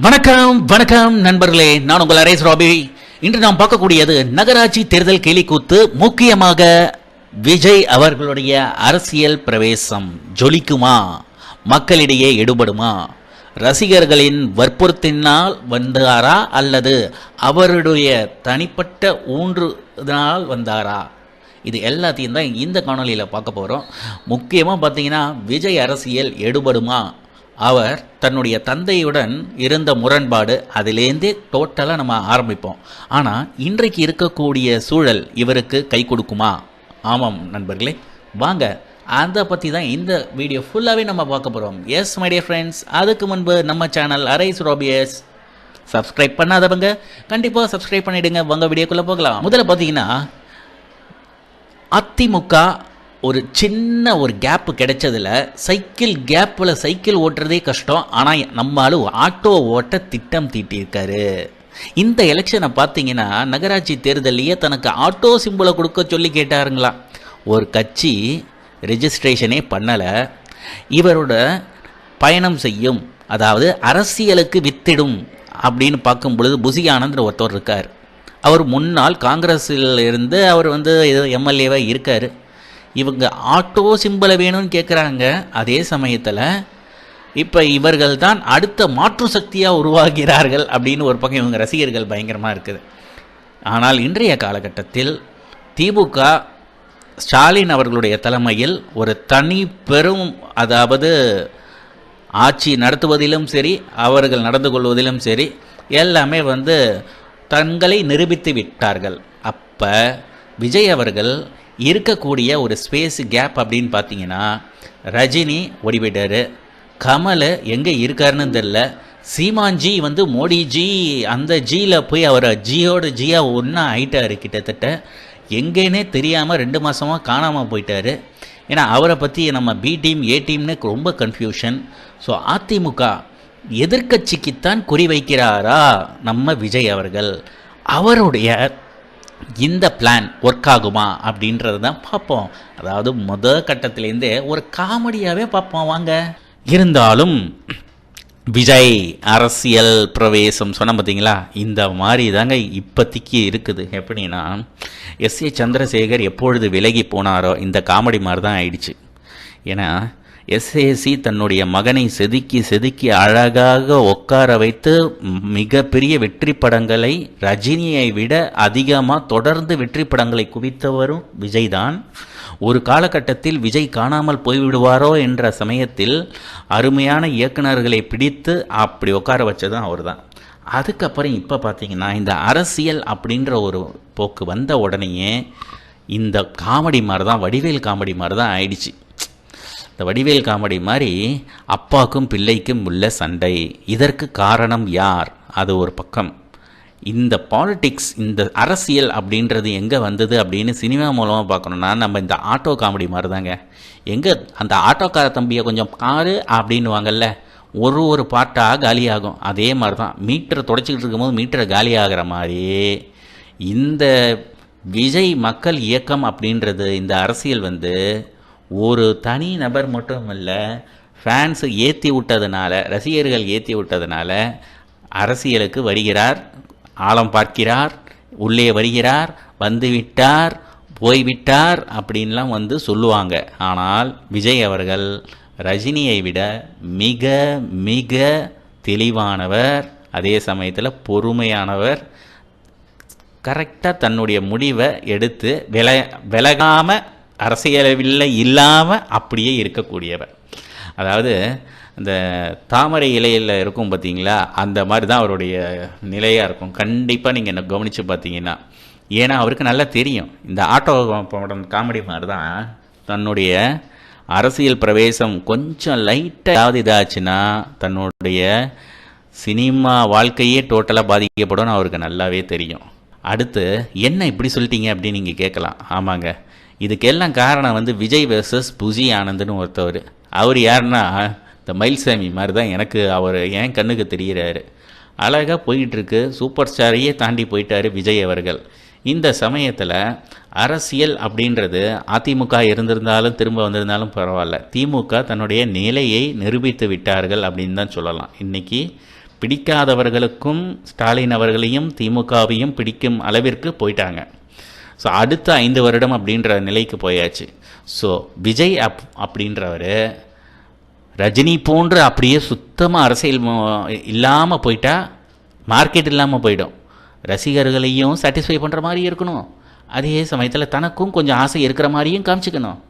வணக்கம் வணக்கம் நண்பர்களே, நான் உங்கள் அரேஸ் ராபி. இன்று நாம் பார்க்கக்கூடியது நகராட்சி தேர்தல் கேலிக்கூத்து. முக்கியமாக விஜய் அவர்களுடைய அரசியல் பிரவேசம் ஜொலிக்குமா, மக்களிடையே எடுபடுமா, ரசிகர்களின் வற்புறுத்தினால் வந்தாரா அல்லது அவருடைய தனிப்பட்ட ஊன்றுதனால் வந்தாரா? இது எல்லாத்தையும் தான் இந்த காணொலியில் பார்க்க போகிறோம். முக்கியமாக பார்த்தீங்கன்னா விஜய் அரசியல் எடுபடுமா, அவர் தன்னுடைய தந்தையுடன் இருந்த முரண்பாடு, அதிலேருந்தே டோட்டலாக நம்ம ஆரம்பிப்போம். ஆனால் இன்றைக்கு இருக்கக்கூடிய சூழல் இவருக்கு கை கொடுக்குமா? ஆமாம் நண்பர்களே, வாங்க அதை பற்றி தான் இந்த வீடியோ ஃபுல்லாகவே நம்ம பார்க்க போகிறோம். எஸ் மை டியர் ஃப்ரெண்ட்ஸ், அதுக்கு முன்பு நம்ம சேனல் அரேஸ் ராபியஸ் சப்ஸ்கிரைப் பண்ணாதவங்க கண்டிப்பாக சப்ஸ்கிரைப் பண்ணிவிடுங்க. வாங்க வீடியோக்குள்ளே போகலாம். முதல்ல பார்த்தீங்கன்னா அதிமுக ஒரு சின்ன ஒரு கேப்பு கிடைச்சதில் சைக்கிள் ஓட்டுறதே கஷ்டம். ஆனால் நம்மளால ஆட்டோ ஓட்ட திட்டம் தீட்டியிருக்காரு. இந்த எலெக்ஷனை பார்த்தீங்கன்னா நகராட்சி தேர்தலையே தனக்கு ஆட்டோ சிம்பிளை கொடுக்க சொல்லி கேட்டாருங்களா. ஒரு கட்சி ரெஜிஸ்ட்ரேஷனே பண்ணலை, இவரோட பயணம் செய்யும், அதாவது அரசியலுக்கு வித்திடும் அப்படின்னு பார்க்கும் பொழுது புசி ஆனந்த் ஒருத்தர் இருக்கார். அவர் முன்னாள் காங்கிரஸில் இருந்து அவர் எம்எல்ஏவாக இருக்கார். இவங்க ஆட்டோ சிம்பிளை வேணும்னு கேட்குறாங்க. அதே சமயத்தில் இப்போ இவர்கள் தான் அடுத்த மாற்று சக்தியாக உருவாகிறார்கள் அப்படின்னு ஒரு பக்கம் இவங்க ரசிகர்கள் பயங்கரமாக இருக்குது. ஆனால் இன்றைய காலகட்டத்தில் திமுக ஸ்டாலின் அவர்களுடைய தலைமையில் ஒரு தனி பெரும், அதாவது ஆட்சி நடத்துவதிலும் சரி, அவர்கள் நடந்து கொள்வதிலும் சரி, எல்லாமே தங்களை நிரூபித்து விட்டார்கள். அப்போ விஜய் அவர்கள் இருக்கக்கூடிய ஒரு ஸ்பேஸ் கேப் அப்படின்னு பார்த்தீங்கன்னா, ரஜினி ஓடி போயிட்டார், கமல் எங்கே இருக்காருன்னு தெரில, சீமான்ஜி மோடிஜி அந்த ஜியில் போய் அவர் ஜியாக ஒன்றா ஆயிட்டார். கிட்டத்தட்ட எங்கேனே தெரியாமல் 2 மாதமாக காணாமல் போயிட்டார். ஏன்னா அவரை பற்றி நம்ம பி டீம் ஏ டீம்னு ரொம்ப கன்ஃபியூஷன். ஸோ அதிமுக எதிர்க்கட்சிக்குத்தான் குறி வைக்கிறாரா நம்ம விஜய் அவர்கள்? அவருடைய இந்த பிளான் ஒர்க் ஆகுமா அப்படின்றது தான் பார்ப்போம். அதாவது முதல் கட்டத்திலேருந்தே ஒரு காமெடியாகவே பார்ப்போம் வாங்க. இருந்தாலும் விஜய் அரசியல் பிரவேசம் சொன்ன பார்த்தீங்களா, இந்த மாதிரி தாங்க இப்போதைக்கு இருக்குது. எப்படின்னா எஸ்.ஏ. சந்திரசேகர் எப்பொழுது விலகி போனாரோ இந்த காமெடி மாதிரி தான் ஆயிடுச்சு. ஏன்னா எஸ்ஏசி தன்னுடைய மகனை செதுக்கி அழகாக உட்கார வைத்து மிகப்பெரிய வெற்றி படங்களை, ரஜினியை விட அதிகமாக தொடர்ந்து வெற்றி படங்களை குவித்தவரும் விஜய் தான். ஒரு காலகட்டத்தில் விஜய் காணாமல் போய்விடுவாரோ என்ற சமயத்தில் அருமையான இயக்குநர்களை பிடித்து அப்படி உட்கார வச்சதும் அவர் தான். அதுக்கப்புறம் இப்போ பார்த்தீங்கன்னா இந்த அரசியல் அப்படின்ற ஒரு போக்கு வந்த உடனேயே இந்த காமெடி மாதிரி தான், வடிவேல் காமெடி மாதிரி தான் ஆயிடுச்சு. இந்த வடிவேல் காமெடி மாதிரி அப்பாக்கும் பிள்ளைக்கும் உள்ள சண்டை. இதற்கு காரணம் யார்? அது ஒரு பக்கம். இந்த பாலிட்டிக்ஸ், இந்த அரசியல் அப்படின்றது எங்கே வந்தது அப்படின்னு சினிமா மூலமாக பார்க்கணுன்னா நம்ம இந்த ஆட்டோ காமெடி மாதிரி தாங்க. எங்கே அந்த ஆட்டோக்கார தம்பியை கொஞ்சம் காரு அப்படின்வாங்கல்ல, ஒரு பாட்டாக காலியாகும். அதே மாதிரி தான் மீட்டரை தொடச்சிக்கிட்டு இருக்கும்போது மீட்டரை காலியாகிற மாதிரி இந்த விஜய் மக்கள் இயக்கம் அப்படின்றது, இந்த அரசியல் ஒரு தனி நபர் மட்டும் இல்லை, ஃபேன்ஸு ஏற்றி விட்டதுனால, ரசிகர்கள் ஏற்றி விட்டதுனால அரசியலுக்கு வருகிறார், ஆழம் பார்க்கிறார், உள்ளே வருகிறார், வந்துவிட்டார், போய்விட்டார் அப்படின்லாம் சொல்லுவாங்க. ஆனால் விஜய் அவர்கள் ரஜினியை விட மிக மிக தெளிவானவர், அதே சமயத்தில் பொறுமையானவர், கரெக்டாக தன்னுடைய முடிவை எடுத்து விலகாமல் அரசியலில் இல்லாமல் அப்படியே இருக்கக்கூடியவர். அதாவது இந்த தாமரை இலையில் இருக்கும் பார்த்தீங்களா, அந்த மாதிரி தான் அவருடைய நிலையாக இருக்கும். கண்டிப்பாக நீங்கள் என்ன கவனித்து பார்த்தீங்கன்னா, ஏன்னா அவருக்கு நல்லா தெரியும் இந்த ஆட்டோ படம் காமெடி மாதிரி தான் தன்னுடைய அரசியல் பிரவேசம் கொஞ்சம் லைட்டாக இதாச்சுன்னா தன்னுடைய சினிமா வாழ்க்கையே டோட்டலாக பாதிக்கப்படும் அவருக்கு நல்லாவே தெரியும். அடுத்து என்ன இப்படி சொல்லிட்டீங்க அப்படின்னு நீங்கள் கேட்கலாம். ஆமாங்க, இதுக்கெல்லாம் காரணம் விஜய் வெர்சஸ் புசி ஆனந்த்னு ஒருத்தவர். அவர் யாருன்னா இந்த மயில்சாமி மாதிரி தான் எனக்கு அவர் என் கண்ணுக்கு தெரிகிறாரு. அழகாக போயிட்டுருக்கு, சூப்பர் ஸ்டாரையே தாண்டி போயிட்டார் விஜய் அவர்கள். இந்த சமயத்தில் அரசியல் அப்படின்றது அதிமுக இருந்திருந்தாலும் திரும்ப வந்திருந்தாலும் பரவாயில்ல, திமுக தன்னுடைய நிலையை நிரூபித்து விட்டார்கள் அப்படின்னு தான் சொல்லலாம். இன்றைக்கி பிடிக்காதவர்களுக்கும் ஸ்டாலின் அவர்களையும் திமுகவையும் பிடிக்கும் அளவிற்கு போயிட்டாங்க. ஸோ அடுத்த 5 வருடம் அப்படின்ற நிலைக்கு போயாச்சு. ஸோ விஜய் அப்படின்றவர் ரஜினி போன்று அப்படியே சுத்தமாக அரசியல் இல்லாமல் போயிட்டா மார்க்கெட் இல்லாமல் போயிடும். ரசிகர்களையும் சாட்டிஸ்ஃபை பண்ணுற மாதிரி இருக்கணும், அதே சமயத்தில் தனக்கும் கொஞ்சம் ஆசை இருக்கிற மாதிரியும் காமிச்சிக்கணும்,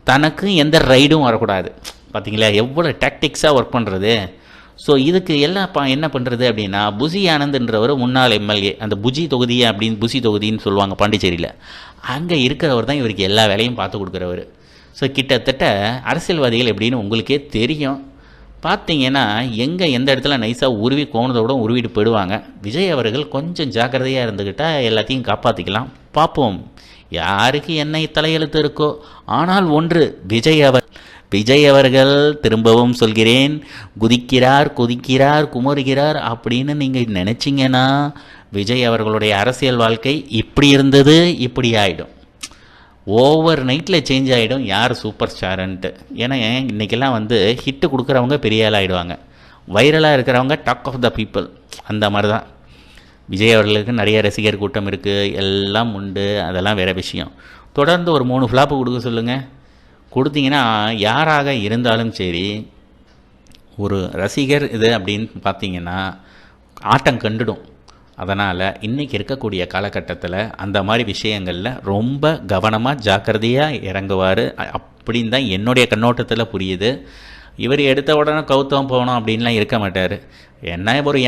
தனக்கும் எந்த ரைடும் வரக்கூடாது. பார்த்தீங்களா எவ்வளோ டாக்டிக்ஸாக ஒர்க் பண்ணுறது. ஸோ இதுக்கு எல்லாம் என்ன பண்ணுறது அப்படின்னா, புசி ஆனந்த்ன்றவர் முன்னாள் எம்எல்ஏ, அந்த புஜி தொகுதி அப்படின்னு புசி தொகுதின்னு சொல்லுவாங்க பாண்டிச்சேரியில், அங்கே இருக்கிறவர் தான் இவருக்கு எல்லா வேலையும் பார்த்து கொடுக்குறவர். ஸோ கிட்டத்தட்ட அரசியல்வாதிகள் எப்படின்னு உங்களுக்கே தெரியும். பார்த்தீங்கன்னா எங்கே எந்த இடத்துல நைஸாக உருவி கோணத்தோட உருவிட்டு போயிடுவாங்க. விஜய் அவர்கள் கொஞ்சம் ஜாக்கிரதையாக இருந்துக்கிட்டால் எல்லாத்தையும் காப்பாற்றிக்கலாம். பார்ப்போம் யாருக்கு என்ன தலையெழுத்து இருக்கோ. ஆனால் ஒன்று, விஜய் அவர்கள் திரும்பவும் சொல்கிறேன், குதிக்கிறார் குதிக்கிறார் குமருகிறார் அப்படின்னு நீங்கள் நினச்சிங்கன்னா விஜய் அவர்களுடைய அரசியல் வாழ்க்கை இப்படி இருந்தது இப்படி ஆகிடும். ஓவர் நைட்டில் சேஞ்ச் ஆகிடும் யார் சூப்பர் ஸ்டாருன்ட்டு. ஏன்னா இன்றைக்கெல்லாம் ஹிட்டு கொடுக்குறவங்க பெரிய ஆள் ஆகிடுவாங்க, வைரலாக இருக்கிறவங்க டாக் ஆஃப் த பீப்புள். அந்த மாதிரி தான் விஜய் அவர்களுக்கு நிறைய ரசிகர் கூட்டம் இருக்குது, எல்லாம் உண்டு, அதெல்லாம் வேறு விஷயம். தொடர்ந்து ஒரு 3 ஃப்ளாப்பு கொடுக்க சொல்லுங்கள். கொடுத்தீங்கன்னா யாராக இருந்தாலும் சரி, ஒரு ரசிகர் இது அப்படின்னு பார்த்தீங்கன்னா ஆட்டம் கண்டுடும். அதனால் இன்றைக்கி இருக்கக்கூடிய காலகட்டத்தில் அந்த மாதிரி விஷயங்களில் ரொம்ப கவனமாக ஜாக்கிரதையாக இறங்குவார் அப்படின்னு தான் என்னுடைய கண்ணோட்டத்தில் புரியுது. இவர் எடுத்த உடனே கௌதம் போகணும் அப்படின்லாம் இருக்க மாட்டார். என்ன ஒரு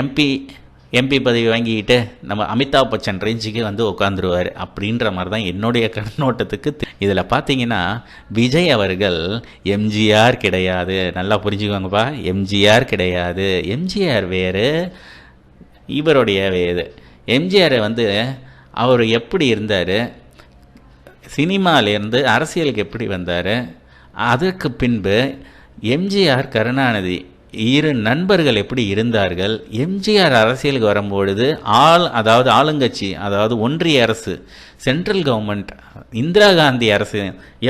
எம்பி பதவி வாங்கிக்கிட்டு நம்ம அமிதாப் பச்சன் ரேஞ்சுக்கு உட்காந்துருவார் அப்படின்ற மாதிரி தான் என்னுடைய கண்ணோட்டத்துக்கு. இதில் பார்த்தீங்கன்னா விஜய் அவர்கள் எம்ஜிஆர் கிடையாது, நல்லா புரிஞ்சுக்கோங்கப்பா, எம்ஜிஆர் கிடையாது. எம்ஜிஆர் வேறு, இவருடைய வேறு. எம்ஜிஆர் அவர் எப்படி இருந்தார், சினிமாலேருந்து அரசியலுக்கு எப்படி வந்தார், அதற்கு பின்பு எம்ஜிஆர் கருணாநிதி 2 நண்பர்கள் எப்படி இருந்தார்கள். எம்ஜிஆர் அரசியலுக்கு வரும்பொழுது அதாவது ஆளுங்கட்சி, அதாவது ஒன்றிய அரசு, சென்ட்ரல் கவர்மெண்ட், இந்திரா காந்தி அரசு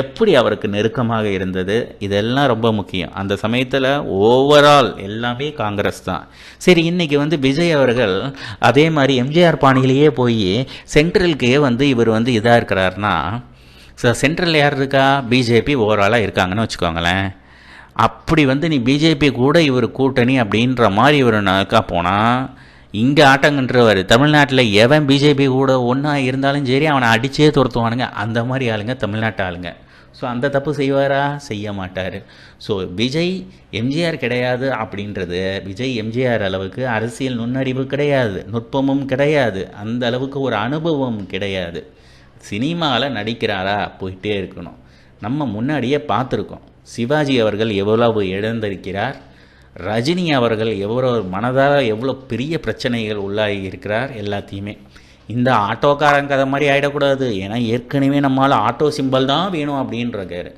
எப்படி அவருக்கு நெருக்கமாக இருந்தது, இதெல்லாம் ரொம்ப முக்கியம். அந்த சமயத்தில் ஓவரால் எல்லாமே காங்கிரஸ் தான். சரி, இன்றைக்கி விஜய் அவர்கள் அதே மாதிரி எம்ஜிஆர் பாணியிலேயே போய் சென்ட்ரலுக்கே இவர் இதாக இருக்கிறாருன்னா, சென்ட்ரல் யார் இருக்கா, பிஜேபி ஓவராலாக இருக்காங்கன்னு வச்சுக்கோங்களேன். அப்படி நீ பிஜேபி கூட இவர் கூட்டணி அப்படின்ற மாதிரி இவர் நடக்கா போனால் இங்கே ஆட்டங்கன்றவர். தமிழ்நாட்டில் எவன் பிஜேபி கூட ஒன்றா இருந்தாலும் சரி அவனை அடித்தே துரத்துவானுங்க. அந்த மாதிரி ஆளுங்க தமிழ்நாட்டு ஆளுங்க. ஸோ அந்த தப்பு செய்வாரா, செய்ய மாட்டார். ஸோ விஜய் எம்ஜிஆர் கிடையாது அப்படின்றது, விஜய் எம்ஜிஆர் அளவுக்கு அரசியல் நுண்ணறிவு கிடையாது, நுட்பமும் கிடையாது, அந்த அளவுக்கு ஒரு அனுபவம் கிடையாது. சினிமாவில் நடிக்கிறாரா, போயிட்டே இருக்கணும். நம்ம முன்னாடியே பார்த்துருக்கோம், சிவாஜி அவர்கள் எவ்வளவு இழந்திருக்கிறார், ரஜினி அவர்கள் எவ்வளோ மனதால் எவ்வளோ பெரிய பிரச்சனைகள் உள்ளாகி இருக்கிறார். எல்லாத்தையுமே இந்த ஆட்டோக்காரன் கதை மாதிரி ஆகிடக்கூடாது. ஏன்னா ஏற்கனவே நம்மளால் ஆட்டோ சிம்பல் தான் வேணும் அப்படின்றாரு.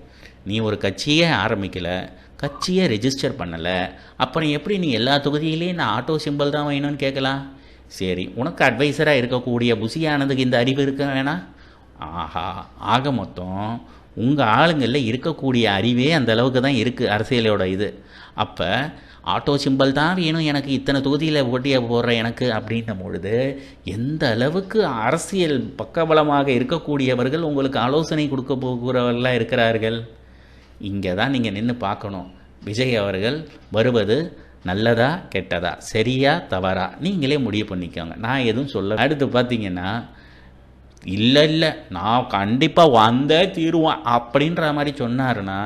நீ ஒரு கட்சியே ஆரம்பிக்கலை, கட்சியை ரெஜிஸ்டர் பண்ணலை, அப்புறம் எப்படி நீ எல்லா தொகுதியிலையும் நான் ஆட்டோ சிம்பல் தான் வேணும்னு கேட்கலாம்? சரி, உனக்கு அட்வைசராக இருக்கக்கூடிய புசி ஆனந்துக்கு இந்த அறிவு இருக்க வேணாம்? ஆக மொத்தம் உங்கள் ஆளுங்களில் இருக்கக்கூடிய அறிவே அந்த அளவுக்கு தான் இருக்குது அரசியலோட இது. அப்போ ஆட்டோ சிம்பல் தான் வேணும் எனக்கு, இத்தனை தொகுதியில் ஓட்டிய போடுற எனக்கு அப்படின்னும் பொழுது எந்த அளவுக்கு அரசியல் பக்கபலமாக இருக்கக்கூடியவர்கள் உங்களுக்கு ஆலோசனை கொடுக்க போகிறவர்களாக இருக்கிறார்கள். இங்கே தான் நீங்கள் நின்று பார்க்கணும். விஜய் அவர்கள் வருவது நல்லதா கெட்டதா, சரியா தவறா, நீங்களே முடிவு பண்ணிக்கோங்க. நான் எதுவும் சொல்ல. அடுத்து பார்த்தீங்கன்னா, இல்லை நான் கண்டிப்பாக வந்தே தீருவேன் அப்படின்ற மாதிரி சொன்னாருன்னா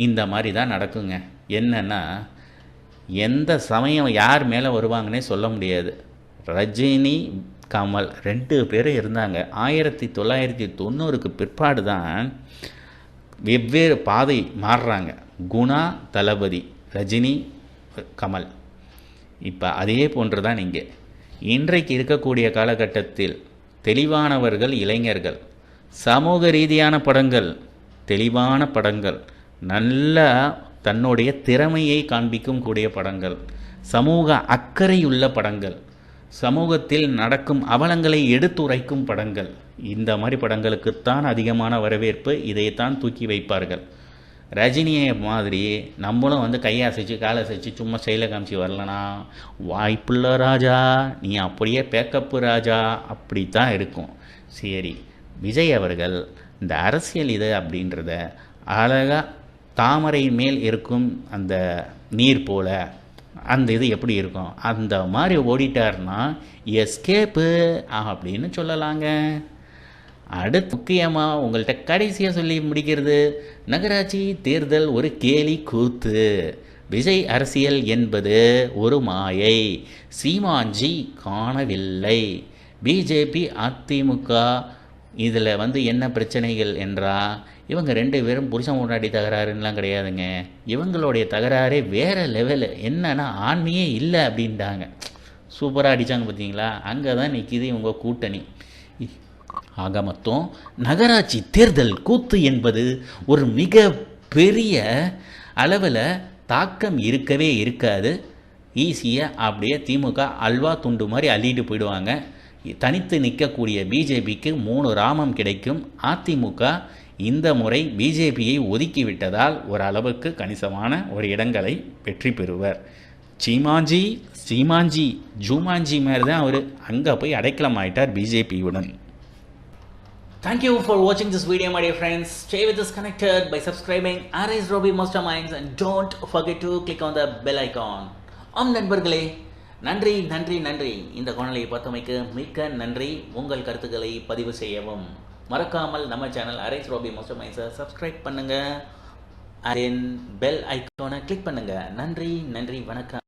இந்த மாதிரி தான் நடக்குங்க. என்னென்னா எந்த சமயம் யார் மேலே வருவாங்கன்னே சொல்ல முடியாது. ரஜினி கமல் 2 பேரும் இருந்தாங்க. 1990க்கு பிற்பாடு தான் வெவ்வேறு பாதை மாறுறாங்க. குணா தளபதி, ரஜினி கமல். இப்போ அதே போன்று தான் இங்கே இன்றைக்கு இருக்கக்கூடிய காலகட்டத்தில் தெளிவானவர்கள் இளைஞர்கள், சமூக ரீதியான படங்கள், தெளிவான படங்கள், நல்ல தன்னுடைய திறமையை காண்பிக்கும் கூடிய படங்கள், சமூக அக்கறையுள்ள படங்கள், சமூகத்தில் நடக்கும் அவலங்களை எடுத்துரைக்கும் படங்கள், இந்த மாதிரி படங்களுக்குத்தான் அதிகமான வரவேற்பு. இதைத்தான் தூக்கி வைப்பார்கள். ரஜினியை மாதிரி நம்மளும் வந்து கையை அசைச்சு காலை அசைச்சு சும்மா செயலை காமிச்சு வரலனா வாய்ப்புள்ள ராஜா, நீ அப்படியே பேக்கப்பு ராஜா, அப்படித்தான் இருக்கும். சரி, விஜய் அவர்கள் இந்த அரசியல் இது அப்படின்றத அழகாக தாமரை மேல் இருக்கும் அந்த நீர் போல அந்த இது எப்படி இருக்கும் அந்த மாதிரி ஓடிட்டார்னா எஸ்கேப்பு அப்படின்னு சொல்லலாங்க. அடுத்து முக்கியமாக உங்கள்கிட்ட கடைசியாக சொல்லி முடிக்கிறது, நகராட்சி தேர்தல் ஒரு கேலி கூத்து, விஜய் அரசியல் என்பது ஒரு மாயை, சீமான்ஜி காணவில்லை. பிஜேபி அதிமுக இதில் வந்து என்ன பிரச்சனைகள் என்றால், இவங்க 2 பேரும் புருஷன் முன்னாடி தகராறுன்னெலாம் கிடையாதுங்க. இவங்களுடைய தகராறே வேறு லெவலு. என்னன்னா ஆண்மையே இல்லை அப்படின்ட்டாங்க. சூப்பராக அடித்தாங்க பார்த்தீங்களா? அங்கே தான் நிற்கிது இவங்க கூட்டணி. ஆக மொத்தம் நகராட்சி தேர்தல் கூத்து என்பது ஒரு மிக பெரிய அளவில் தாக்கம் இருக்கவே இருக்காது. ஈஸியாக அப்படியே திமுக அல்வா துண்டு மாதிரி அள்ளிட்டு போயிடுவாங்க. தனித்து நிற்கக்கூடிய பிஜேபிக்கு 3 ராமம் கிடைக்கும். அதிமுக இந்த முறை பிஜேபியை ஒதுக்கிவிட்டதால் ஓரளவுக்கு கணிசமான ஒரு இடங்களை வெற்றி பெறுவர். சீமாஞ்சி சீமாஞ்சி ஜூமாஞ்சி மாதிரி தான் அவர் அங்கே போய் அடைக்கலம் ஆயிட்டார் பிஜேபியுடன். Thank you for watching this video, my dear friends. Stay with us connected by subscribing Arise Robbie Masterminds and don't forget to click on the bell icon. நண்பர்களே, நன்றி நன்றி நன்றி. இந்த காணொளியை பார்த்தமைக்கு மிக்க நன்றி. உங்கள் கருத்துக்களை பதிவு செய்யவும் மறக்காமல் நம்ம சேனல் அரைஸ் ராபி மாஸ்டர்மைண்ட்ஸை சப்ஸ்கிரைப் பண்ணுங்கள். பெல் ஐக்கானை கிளிக் பண்ணுங்கள். நன்றி நன்றி, வணக்கம்.